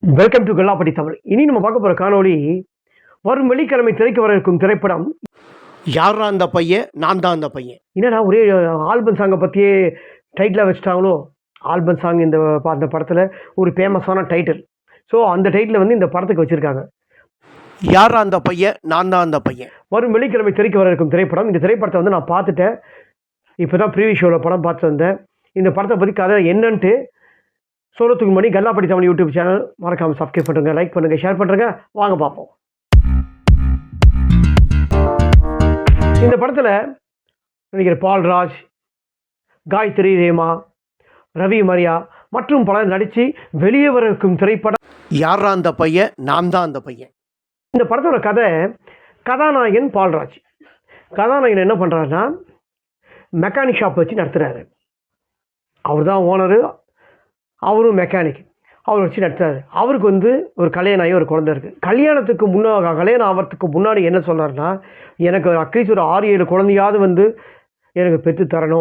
Welcome to Kallapatti Tamil. இனி நம்ம பார்க்க போகிற காணொளி வரும் வெள்ளிக்கிழமை திரைக்கு வர இருக்கும் திரைப்படம் யாரா அந்த பையன், நான் தான் அந்த பையன். என்னடா ஒரே ஆல்பம் சாங்கை பற்றியே டைட்டிலாக வச்சுட்டாங்களோ. ஆல்பம் சாங் அந்த படத்தில் ஒரு ஃபேமஸான டைட்டில். ஸோ அந்த டைட்டில் வந்து இந்த படத்துக்கு வச்சுருக்காங்க. யாரா அந்த பையன், நான் தான் அந்த பையன். வரும் வெள்ளிக்கிழமை திரைக்கு வர இருக்கும் திரைப்படம். இந்த திரைப்படத்தை வந்து நான் பார்த்துட்டேன். இப்போ தான் ப்ரீவியூ ஷோவில் படம் பார்த்து வந்தேன். இந்த படத்தை பற்றி கதை என்னன்ட்டு சொல்கிறதுக்கு முன்னாடி கல்லாப்பட்டி தமிழ் யூடியூப் சேனல் மறக்காமல் சப்ஸ்கிரைப் பண்ணுங்கள், லைக் பண்ணுங்கள், ஷேர் பண்ணுறேங்க. வாங்க பார்ப்போம். இந்த படத்தில் நடிகர் பால்ராஜ், காயத்ரி ரேமா, ரவி மரியா மற்றும் பலர் நடித்து வெளியே வர இருக்கும் திரைப்படம் யாரா அந்த பையன், நான் தான் அந்த பையன். இந்த படத்தோட கதாநாயகன் பால்ராஜ். கதாநாயகன் என்ன பண்ணுறாருன்னா மெக்கானிக் ஷாப் வச்சு நடத்துகிறாரு. அவர் தான் ஓனரு, அவரும் மெக்கானிக். அவர் வச்சு நடத்துறாரு. அவருக்கு வந்து ஒரு கல்யாணம் ஆகி ஒரு குழந்தை இருக்குது. கல்யாணம் ஆகிறதுக்கு முன்னாடி என்ன சொல்கிறாருன்னா, எனக்கு அட்லீஸ்ட் ஒரு 6-7 குழந்தையாவது வந்து எனக்கு பெற்று தரணும்.